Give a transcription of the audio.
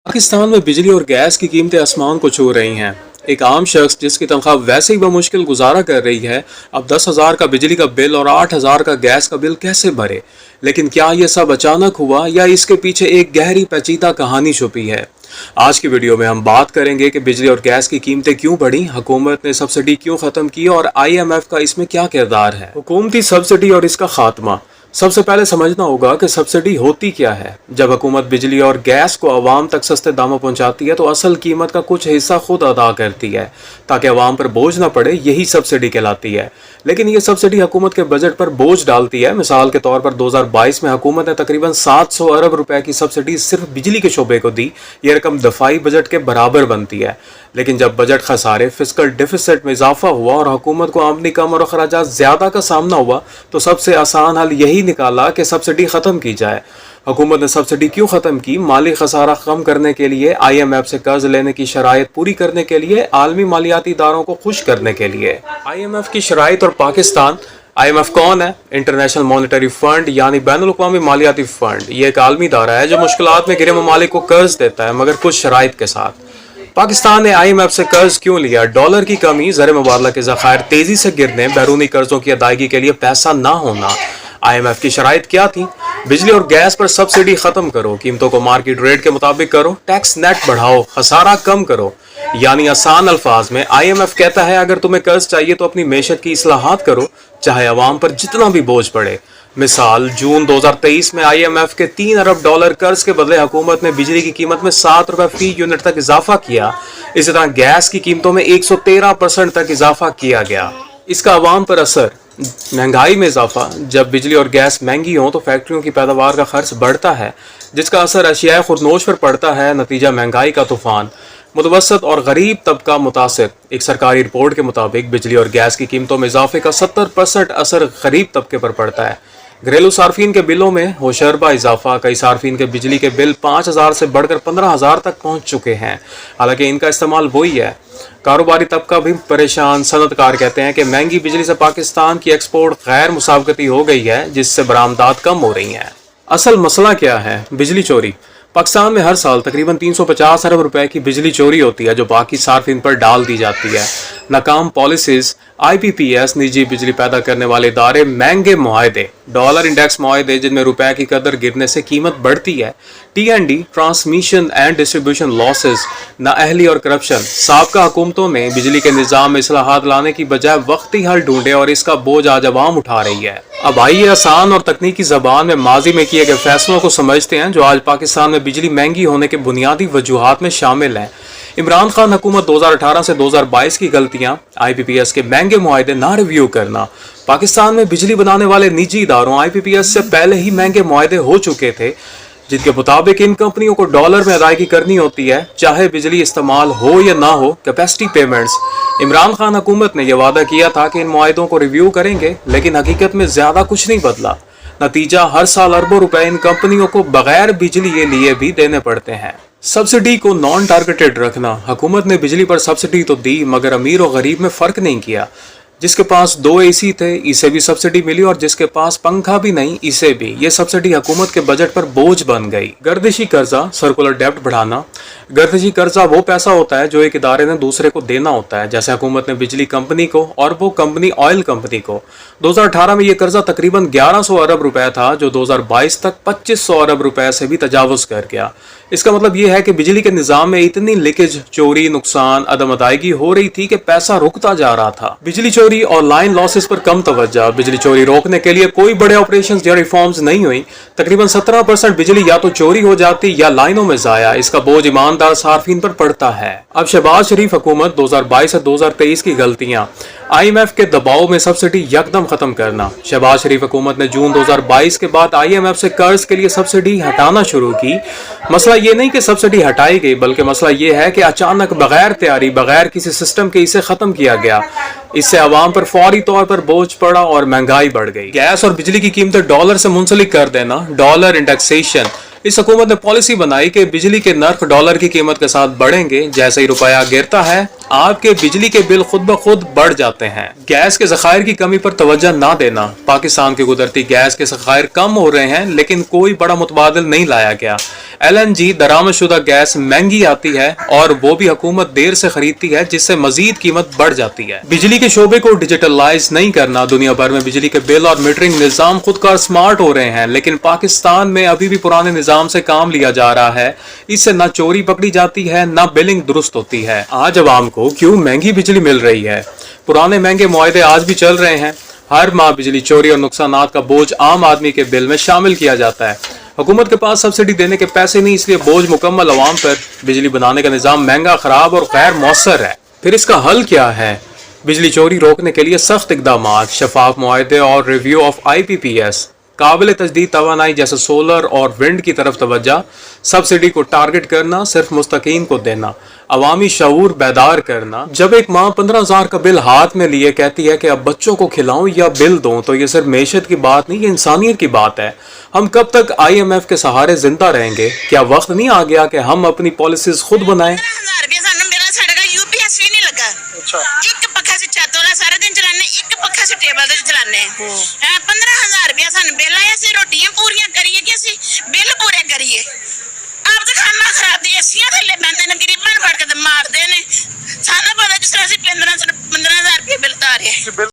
पाकिस्तान में बिजली और गैस की कीमतें आसमान को छू रही हैं। एक आम शख्स जिसकी तनख्वाह वैसे ही बमुश्किल गुजारा कर रही है, अब 10,000 का बिजली का बिल और 8,000 का गैस का बिल कैसे भरे। लेकिन क्या ये सब अचानक हुआ या इसके पीछे एक गहरी पेचीदा कहानी छुपी है। आज की वीडियो में हम बात करेंगे कि बिजली और गैस की कीमतें क्यों बढ़ी, हुकूमत ने सब्सिडी क्यों खत्म की और IMF का इसमें क्या किरदार है। हुकूमती सब्सिडी और इसका खात्मा। सबसे पहले समझना होगा कि सब्सिडी होती क्या है। जब हुकूमत बिजली और गैस को आवाम तक सस्ते दामों पहुंचाती है तो असल कीमत का कुछ हिस्सा खुद अदा करती है ताकि आवाम पर बोझ ना पड़े, यही सब्सिडी कहलाती है। लेकिन ये सब्सिडी हुकूमत के बजट पर बोझ डालती है। मिसाल के तौर पर 2022 में हुकूमत ने तकरीबन 700 अरब रुपए की सब्सिडी सिर्फ बिजली के शोबे को दी। ये रकम दफाई बजट के बराबर बनती है। लेकिन जब बजट खसारे, फिस्कल डिफिसिट में इजाफा हुआ और हुकूमत को आमदनी कम और अखराजात ज्यादा का सामना हुआ तो सबसे आसान हल यही निकाला कि सब्सिडी खत्म की जाए। हुकूमत ने सब्सिडी क्यों खत्म की? माली खसारा कम करने के लिए, IMF से कर्ज लेने की शराइत पूरी करने के लिए, आलमी मालियाती इदारों को खुश करने के लिए। IMF की शराइत और पाकिस्तान। IMF कौन है? इंटरनेशनल मॉनेटरी फंड यानी बैनुल अक़वामी मालियाती फंड। ये एक आलमी इदारा है जो मुश्किलात में घिरे ममालिक को कर्ज देता है, मगर कुछ शराइत के साथ। पाकिस्तान ने IMF से कर्ज क्यों लिया? डॉलर की कमी, ज़र मुबादला के ज़खायर तेजी से गिरने, बैरूनी कर्जों की अदायगी के लिए पैसा ना होना। IMF की शराइत क्या थी? बिजली और गैस पर सब्सिडी खत्म करो, कीमतों को मार्केट रेट के मुताबिक करो, टैक्स नेट बढ़ाओ, खसारा कम करो। यानी आसान अल्फाज में IMF कहता है अगर तुम्हें कर्ज चाहिए तो अपनी मेशत की इस्लाहात करो, चाहे अवाम पर जितना भी बोझ पड़े। मिसाल, जून 2023 में IMF के 3 अरब डॉलर कर्ज के बदले हुकूमत ने बिजली की कीमत में 7 रुपए फी यूनिट तक इजाफा किया। इसी तरह गैस की कीमतों में 113% तक इजाफा किया गया। इसका अवाम पर असर, महंगाई में इजाफा। जब बिजली और गैस महंगी हो तो फैक्ट्रियों की पैदावार का खर्च बढ़ता है, जिसका असर अशियाए खुर्दनोश पर पड़ता है। नतीजा महंगाई का तूफान। मुतवसत और गरीब तबका मुतासिर। एक सरकारी रिपोर्ट के मुताबिक बिजली और गैस की कीमतों में इजाफे का 70% असर गरीब तबके पर पड़ता है। घरेलू सार्फिन के बिलों में होशरबा इजाफा। कई सार्फिन के बिजली के बिल 5,000 से बढ़कर 15,000 तक पहुंच चुके हैं, हालांकि इनका इस्तेमाल वही है। कारोबारी तबका भी परेशान। सनतकार कहते हैं कि महंगी बिजली से पाकिस्तान की एक्सपोर्ट गैर मुसावकती हो गई है, जिससे बरामदात कम हो रही हैं। असल मसला क्या है? बिजली चोरी। पाकिस्तान में हर साल तकरीबन 350 अरब रुपए की बिजली चोरी होती है जो बाकी सार्फिन पर डाल दी जाती है। नाकाम पॉलिसीज, IPPS, निजी बिजली पैदा करने वाले इदारे, महंगे मुआहदे, डॉलर इंडेक्स मुआहदे जिनमें रुपए की कदर गिरने से कीमत बढ़ती है, TND, transmission and distribution losses, नाअहली और करप्शन। साबका हुकूमतों ने बिजली के निज़ाम में इस्लाहात लाने की बजाय वक्ती हल ढूंढे और इसका बोझ आज अवाम उठा रही है। अब आइए आसान और तकनीकी ज़बान में माजी में किए गए फैसलों को समझते हैं जो आज पाकिस्तान में बिजली महंगी होने के बुनियादी वजूहात में शामिल हैं। इमरान खान हुकूमत 2018 से 2022 की गलतियां, IPPS के महंगे मुआहदे ना रिव्यू करना। पाकिस्तान में बिजली बनाने वाले निजी इदारों IPPS से पहले ही महंगे मुआहदे हो चुके थे, जिनके मुताबिक इन कंपनियों को डॉलर में अदायगी करनी होती है, चाहे बिजली इस्तेमाल हो या ना हो। Capacity payments. इमरान खान हुकूमत ने यह वादा किया था कि इन मुआहदों को रिव्यू करेंगे, लेकिन हकीकत में ज्यादा कुछ नहीं बदला। नतीजा, हर साल अरबों रुपए इन कंपनियों को बगैर बिजली के लिए भी देने पड़ते हैं। सब्सिडी को नॉन टारगेटेड रखना। हुकूमत ने बिजली पर सब्सिडी तो दी, मगर अमीर और गरीब में फर्क नहीं किया। जिसके पास 2 AC थे, इसे भी सब्सिडी मिली, और जिसके पास पंखा भी नहीं, इसे भी। ये सब्सिडी हुकूमत के बजट पर बोझ बन गई। गर्दिशी कर्जा, सर्कुलर डेब्ट बढ़ाना। गर्दिशी कर्जा वो पैसा होता है जो एक इदारे ने दूसरे को देना होता है, जैसे हुकूमत ने बिजली कंपनी को और वो कंपनी ऑयल कंपनी को। 2018 में ये कर्जा तकरीबन 1100 अरब रुपए था, जो 2022 तक 2500 अरब रुपए से भी तजावुज कर गया। इसका मतलब ये है कि बिजली के निजाम में इतनी लीकेज, चोरी, नुकसान, अदम अदायगी हो रही थी कि पैसा रुकता जा रहा था। बिजली चोरी और लाइन लॉसेस पर कम तवज्जो। बिजली चोरी रोकने के लिए कोई बड़े ऑपरेशंस या रिफॉर्म्स नहीं हुई। तकरीबन 17% बिजली या तो चोरी हो जाती या लाइनों में जाया। इसका बोझ ईमानदार सार्फिन पर पड़ता है। अब शहबाज शरीफ हुकूमत 2022 से 2023 की गलतियां। IMF के दबाव में सब्सिडी यकदम खत्म करना। शहबाज शरीफ हुकूमत ने जून 2022 के बाद IMF से कर्ज के लिए सब्सिडी हटाना शुरू की। मसला ये नहीं कि सब्सिडी हटाई गई, बल्कि मसला ये है कि अचानक बगैर तैयारी, बगैर किसी सिस्टम के इसे खत्म किया गया। इससे आवाम पर फौरी तौर पर बोझ पड़ा और महंगाई बढ़ गई। गैस और बिजली की कीमतें डॉलर से मुंसलिक कर देना। Dollar indexation. इस हुकूमत ने पॉलिसी बनाई कि बिजली के नर्ख डॉलर की कीमत के साथ बढ़ेंगे। जैसे ही रुपया गिरता है, आपके बिजली के बिल खुद ब खुद बढ़ जाते हैं। गैस के ज़खायर की कमी पर तवज्जो ना देना। पाकिस्तान के गुजरती गैस के ज़खायर कम हो रहे हैं, लेकिन कोई बड़ा मुतबादिल नहीं लाया गया। LNG दरामद शुदा गैस महंगी आती है और वो भी हुकूमत देर से खरीदती है, जिससे मजीद कीमत बढ़ जाती है। बिजली के शोबे को डिजिटलाइज नहीं करना। दुनिया भर में बिजली के बिल और मीटरिंग निजाम खुदकार स्मार्ट हो रहे हैं, लेकिन पाकिस्तान में अभी भी पुराने निजाम से काम लिया जा रहा है। इससे न चोरी पकड़ी जाती है, न बिलिंग दुरुस्त होती है। आज अवाम को क्यों महंगी बिजली मिल रही है? पुराने महंगे मुआहदे आज भी चल रहे हैं। हर माह बिजली चोरी और नुकसानात का बोझ आम आदमी के बिल में शामिल किया जाता है। हुकूमत के पास सब्सिडी देने के पैसे नहीं, इसलिए बोझ मुकम्मल अवाम पर। बिजली बनाने का निज़ाम महंगा, खराब और गैर मौसर है। फिर इसका हल क्या है? बिजली चोरी रोकने के लिए सख्त इक़दामात, शफाफ मुआहदे और रिव्यू ऑफ IPPS, काबिल तजदीद तवानाई जैसे सोलर और विंड की तरफ तवज्जो, सब्सिडी को टारगेट करना, सिर्फ मुस्तकीम को देना, अवामी शऊर बेदार करना। जब एक माँ 15,000 का बिल हाथ में लिए कहती है कि अब बच्चों को खिलाऊं या बिल दूं, तो ये सिर्फ मेशत की बात नहीं, ये इंसानियत की बात है। हम कब तक IMF के सहारे जिंदा रहेंगे? क्या वक्त नहीं आ गया कि हम अपनी पॉलिसीज खुद बनाएं? ਇੱਕ ਪੱਖਾ ਸੀ ਛੱਤ ਵਾਲਾ ਸਾਰਾ ਦਿਨ ਚਲਾਨੇ, ਇੱਕ ਪੱਖਾ ਸੀ ਟੇਬਲ ਤੇ ਚਲਾਨੇ। 15,000 ਰੁਪਇਆ ਸਾਨੂੰ ਬਿੱਲ ਆਇਆ, ਅਸੀਂ ਰੋਟੀਆਂ ਪੂਰੀਆਂ ਕਰੀਏ ਕਿ ਅਸੀਂ ਬਿੱਲ ਪੂਰੇ ਕਰੀਏ? ਆਪ ਤਾਂ ਖਾਣਾ ਖਰਾਬ ਦੀ ਏਸੀਆਂ ਥੱਲੇ ਬੈਠੇ ਨੇ, ਗਰੀਬਾਂ ਨੂੰ ਫੜ ਕੇ ਤੇ ਮਾਰਦੇ ਨੇ। ਸਾਨੂੰ ਪਤਾ ਜਿਸ ਤਰ੍ਹਾਂ ਅਸੀਂ 15,000 ਰੁਪਏ ਬਿੱਲ ਤਾਰਿਆ।